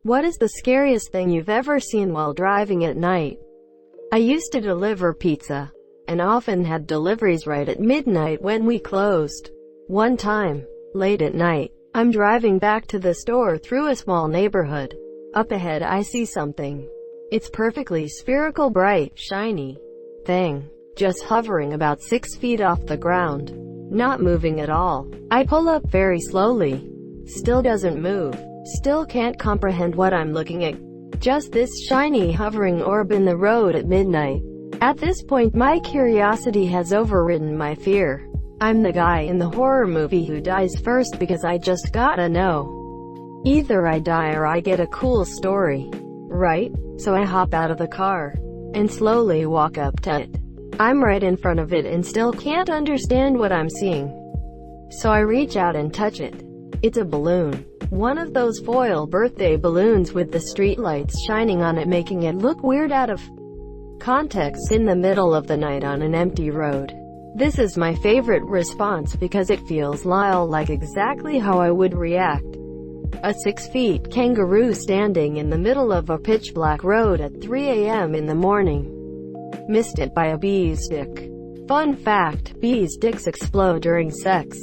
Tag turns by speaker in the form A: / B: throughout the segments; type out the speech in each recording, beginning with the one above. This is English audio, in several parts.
A: What is the scariest thing you've ever seen while driving at night? I used to deliver pizza, and often had deliveries right at midnight when we closed. One time, late at night, I'm driving back to the store through a small neighborhood. Up ahead I see something. It's perfectly spherical, bright, shiny thing, just hovering about 6 feet off the ground, not moving at all. I pull up very slowly. Still doesn't move. Still can't comprehend what I'm looking at. Just this shiny hovering orb in the road at midnight. At this point my curiosity has overridden my fear. I'm the guy in the horror movie who dies first because I just gotta know. Either I die or I get a cool story. Right? So I hop out of the car and slowly walk up to it. I'm right in front of it and still can't understand what I'm seeing. So I reach out and touch it. It's a balloon. One of those foil birthday balloons with the streetlights shining on it, making it look weird out of context in the middle of the night on an empty road. This is my favorite response because it feels like exactly how I would react. A 6-foot kangaroo standing in the middle of a pitch-black road at 3 a.m. in the morning. Missed it by a bee's stick. Fun fact, bees' dicks explode during sex.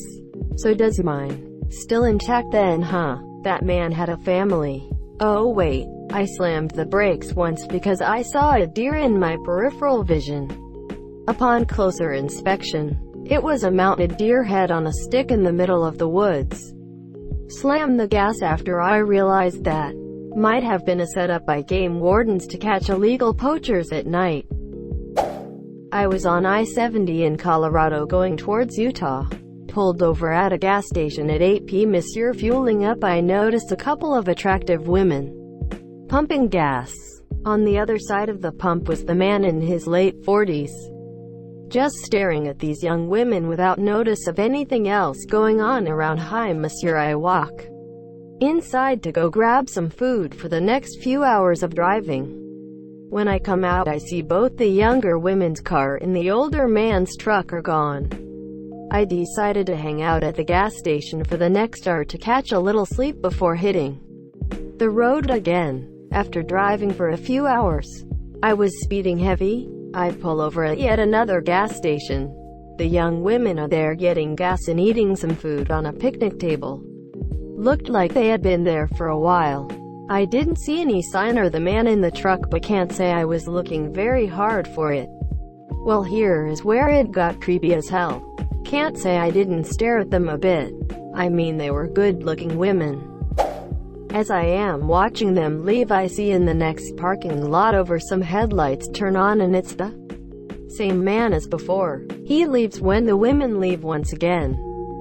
A: So does mine. Still intact then, huh? That man had a family. Oh wait, I slammed the brakes once because I saw a deer in my peripheral vision. Upon closer inspection, it was a mounted deer head on a stick in the middle of the woods. Slammed the gas after I realized that might have been a setup by game wardens to catch illegal poachers at night. I was on I-70 in Colorado going towards Utah. Pulled over at a gas station at 8 p.m. Monsieur fueling up. I noticed a couple of attractive women pumping gas. On the other side of the pump was the man in his late 40s. Just staring at these young women without notice of anything else going on around. Hi monsieur. I walk inside to go grab some food for the next few hours of driving. When I come out I see both the younger women's car and the older man's truck are gone. I decided to hang out at the gas station for the next hour to catch a little sleep before hitting the road again. After driving for a few hours, I was speeding heavy. I pull over at yet another gas station. The young women are there getting gas and eating some food on a picnic table. Looked like they had been there for a while. I didn't see any sign or the man in the truck, but can't say I was looking very hard for it. Well, here is where it got creepy as hell. Can't say I didn't stare at them a bit. I mean, they were good-looking women. As I am watching them leave, I see in the next parking lot over some headlights turn on, and it's the same man as before. He leaves when the women leave once again.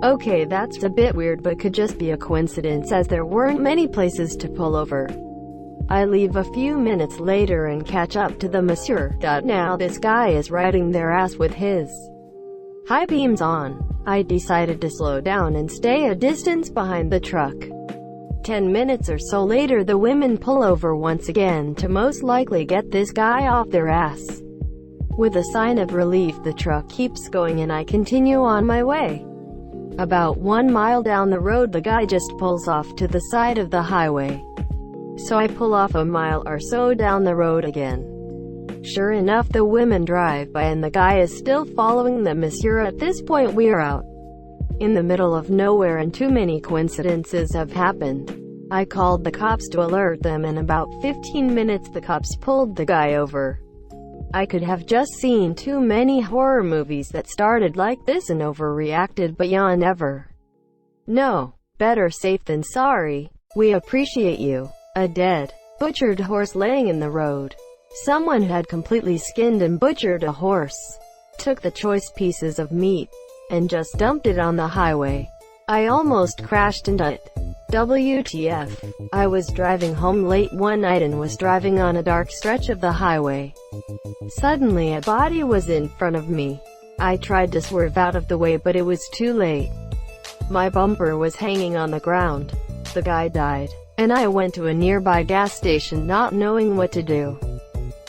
A: Okay, that's a bit weird, but could just be a coincidence as there weren't many places to pull over. I leave a few minutes later and catch up to the monsieur. Now this guy is riding their ass with his high beams on. I decided to slow down and stay a distance behind the truck. 10 minutes or so later the women pull over once again to most likely get this guy off their ass. With a sign of relief the truck keeps going and I continue on my way. About 1 mile down the road the guy just pulls off to the side of the highway. So I pull off a mile or so down the road again. Sure enough, the women drive by and the guy is still following them. Monsieur, at this point we are out in the middle of nowhere and too many coincidences have happened. I called the cops to alert them. In about 15 minutes the cops pulled the guy over. I could have just seen too many horror movies that started like this and overreacted, but yeah, never. No. Better safe than sorry. We appreciate you. A dead, butchered horse laying in the road. Someone had completely skinned and butchered a horse, took the choice pieces of meat, and just dumped it on the highway. I almost crashed into it. WTF. I was driving home late one night and was driving on a dark stretch of the highway. Suddenly a body was in front of me. I tried to swerve out of the way, but it was too late. My bumper was hanging on the ground. The guy died, and I went to a nearby gas station not knowing what to do.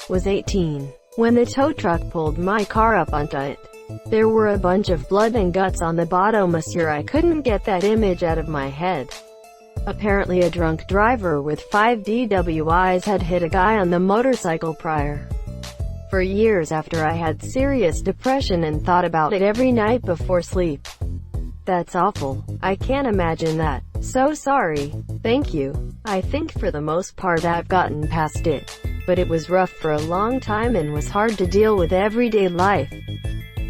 A: Was 18 when the tow truck pulled my car up onto it. There were a bunch of blood and guts on the bottom. Monsieur, I couldn't get that image out of my head. Apparently a drunk driver with 5 DWIs had hit a guy on the motorcycle prior. For years after I had serious depression and thought about it every night before sleep. That's awful. I can't imagine that. So sorry. Thank you. I think for the most part I've gotten past it. But it was rough for a long time and was hard to deal with everyday life.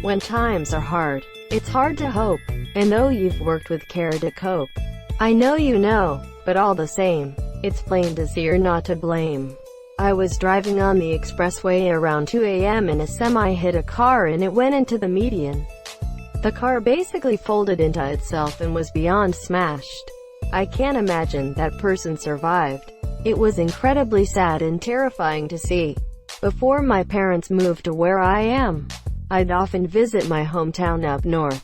A: When times are hard, it's hard to hope. And though you've worked with care to cope, I know you know, but all the same, it's plain to see you're not to blame. I was driving on the expressway around 2 a.m. and a semi hit a car and it went into the median. The car basically folded into itself and was beyond smashed. I can't imagine that person survived. It was incredibly sad and terrifying to see. Before my parents moved to where I am, I'd often visit my hometown up north.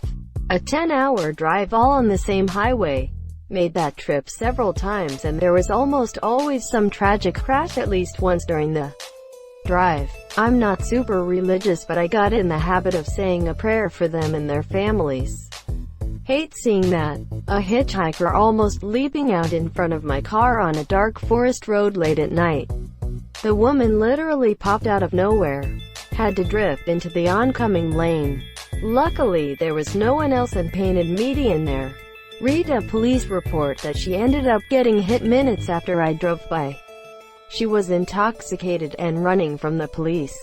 A: A 10-hour drive all on the same highway. Made that trip several times and there was almost always some tragic crash at least once during the drive. I'm not super religious but I got in the habit of saying a prayer for them and their families. Hate seeing that. A hitchhiker almost leaping out in front of my car on a dark forest road late at night. The woman literally popped out of nowhere. Had to drift into the oncoming lane. Luckily there was no one else and painted median there. Read a police report that she ended up getting hit minutes after I drove by. She was intoxicated and running from the police.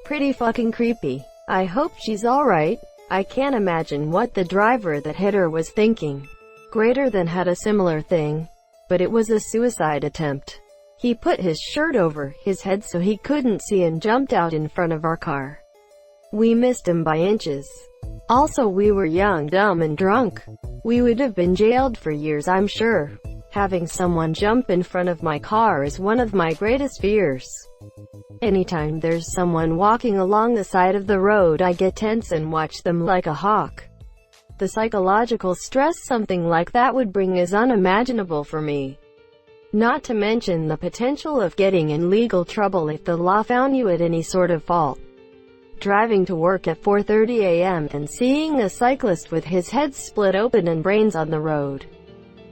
A: Pretty fucking creepy. I hope she's alright. I can't imagine what the driver that hit her was thinking. Greater than had a similar thing, but it was a suicide attempt. He put his shirt over his head so he couldn't see and jumped out in front of our car. We missed him by inches. Also, we were young, dumb, and drunk. We would have been jailed for years, I'm sure. Having someone jump in front of my car is one of my greatest fears. Anytime there's someone walking along the side of the road, I get tense and watch them like a hawk. The psychological stress something like that would bring is unimaginable for me. Not to mention the potential of getting in legal trouble if the law found you at any sort of fault. Driving to work at 4:30 a.m. and seeing a cyclist with his head split open and brains on the road.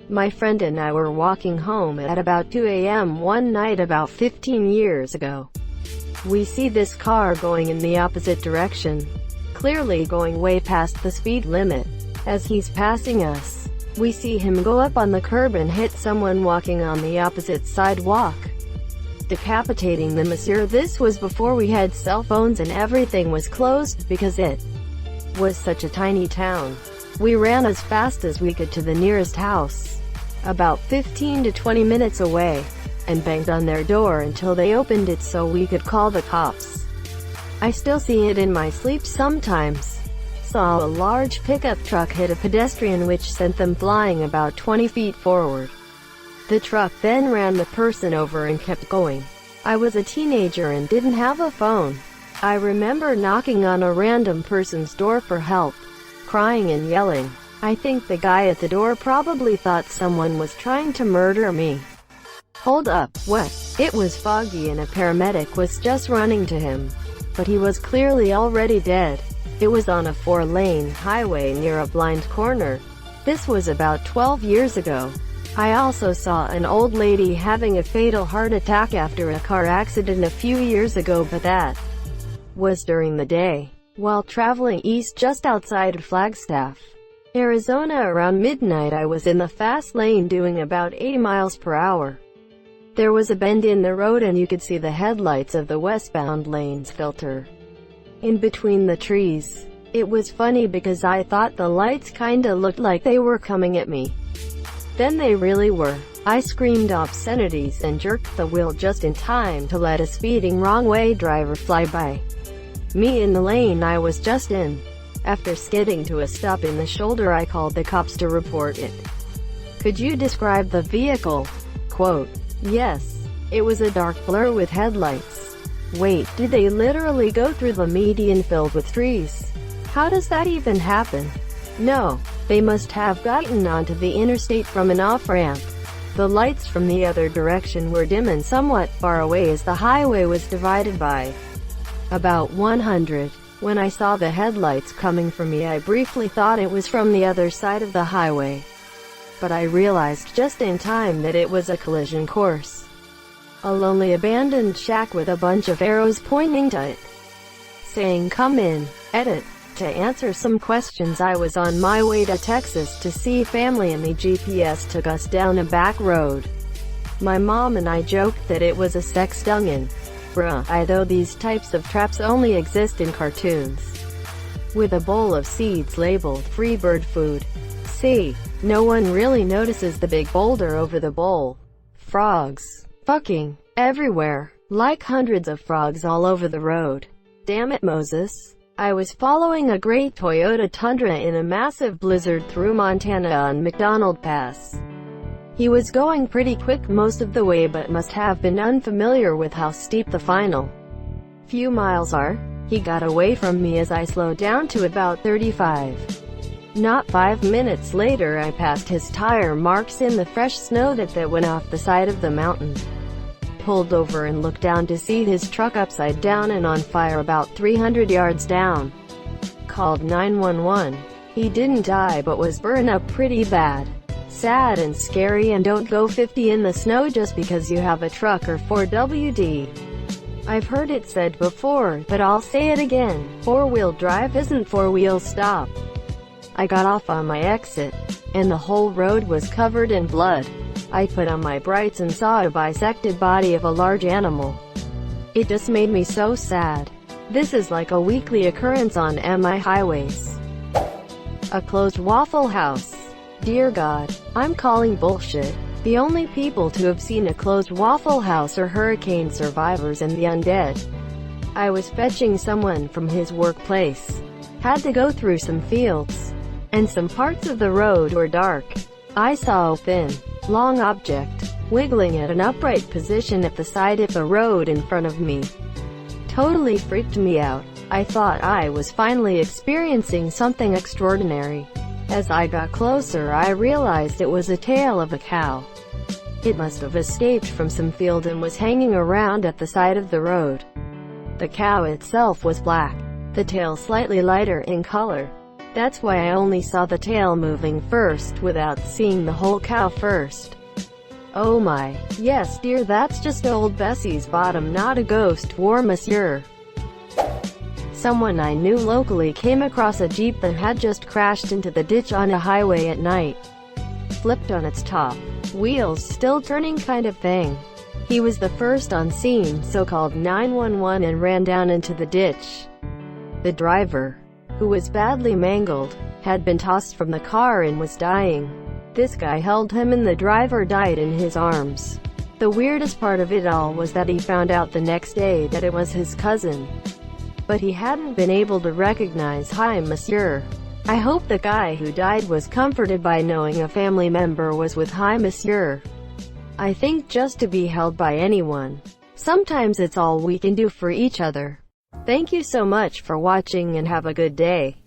A: My friend and I were walking home at about 2 a.m. one night about 15 years ago. We see this car going in the opposite direction, clearly going way past the speed limit. As he's passing us, we see him go up on the curb and hit someone walking on the opposite sidewalk, decapitating the monsieur. This was before we had cell phones and everything was closed because it was such a tiny town. We ran as fast as we could to the nearest house, about 15 to 20 minutes away, and banged on their door until they opened it so we could call the cops. I still see it in my sleep sometimes. Saw a large pickup truck hit a pedestrian which sent them flying about 20 feet forward. The truck then ran the person over and kept going. I was a teenager and didn't have a phone. I remember knocking on a random person's door for help, crying and yelling. I think the guy at the door probably thought someone was trying to murder me. Hold up, what? It was foggy and a paramedic was just running to him. But he was clearly already dead. It was on a 4-lane highway near a blind corner. This was about 12 years ago. I also saw an old lady having a fatal heart attack after a car accident a few years ago, but that was during the day, while traveling east just outside Flagstaff, Arizona. Around midnight I was in the fast lane doing about 80 miles per hour. There was a bend in the road and you could see the headlights of the westbound lanes filter in between the trees. It was funny because I thought the lights kinda looked like they were coming at me. Then they really were. I screamed obscenities and jerked the wheel just in time to let a speeding wrong-way driver fly by me in the lane I was just in. After skidding to a stop in the shoulder, I called the cops to report it. Could you describe the vehicle? Quote, yes. It was a dark blur with headlights. Wait, did they literally go through the median filled with trees? How does that even happen? No. They must have gotten onto the interstate from an off-ramp. The lights from the other direction were dim and somewhat far away as the highway was divided by about 100. When I saw the headlights coming for me, I briefly thought it was from the other side of the highway. but I realized just in time that it was a collision course. A lonely abandoned shack with a bunch of arrows pointing to it, saying "Come in." Edit. To answer some questions, I was on my way to Texas to see family and the GPS took us down a back road. My mom and I joked that it was a sex dungeon. Bruh, though these types of traps only exist in cartoons. With a bowl of seeds labeled "free bird food." See, no one really notices the big boulder over the bowl. Frogs. Fucking everywhere. Like hundreds of frogs all over the road. Damn it, Moses. I was following a gray Toyota Tundra in a massive blizzard through Montana on McDonald Pass. He was going pretty quick most of the way but must have been unfamiliar with how steep the final few miles are. He got away from me as I slowed down to about 35. Not 5 minutes later I passed his tire marks in the fresh snow that went off the side of the mountain. Pulled over and looked down to see his truck upside down and on fire about 300 yards down. Called 911. He didn't die but was burned up pretty bad. Sad and scary, and don't go 50 in the snow just because you have a truck or 4WD. I've heard it said before, but I'll say it again. Four-wheel drive isn't four-wheel stop. I got off on my exit, and the whole road was covered in blood. I put on my brights and saw a bisected body of a large animal. It just made me so sad. This is like a weekly occurrence on MI highways. A closed Waffle House. Dear God, I'm calling bullshit. The only people to have seen a closed Waffle House are hurricane survivors and the undead. I was fetching someone from his workplace. Had to go through some fields, and some parts of the road were dark. I saw a thin, long object, wiggling at an upright position at the side of the road in front of me. Totally freaked me out. I thought I was finally experiencing something extraordinary. As I got closer I realized it was a tail of a cow. It must have escaped from some field and was hanging around at the side of the road. The cow itself was black, the tail slightly lighter in color. That's why I only saw the tail moving first without seeing the whole cow first. Oh my, yes dear, that's just old Bessie's bottom, not a ghost war, monsieur. Someone I knew locally came across a Jeep that had just crashed into the ditch on a highway at night. Flipped on its top, wheels still turning kind of thing. He was the first on scene, so called 911 and ran down into the ditch. The driver, who was badly mangled, had been tossed from the car and was dying. This guy held him and the driver died in his arms. The weirdest part of it all was that he found out the next day that it was his cousin. But he hadn't been able to recognize "Hi, monsieur." I hope the guy who died was comforted by knowing a family member was with "Hi, monsieur." I think just to be held by anyone, sometimes it's all we can do for each other. Thank you so much for watching and have a good day.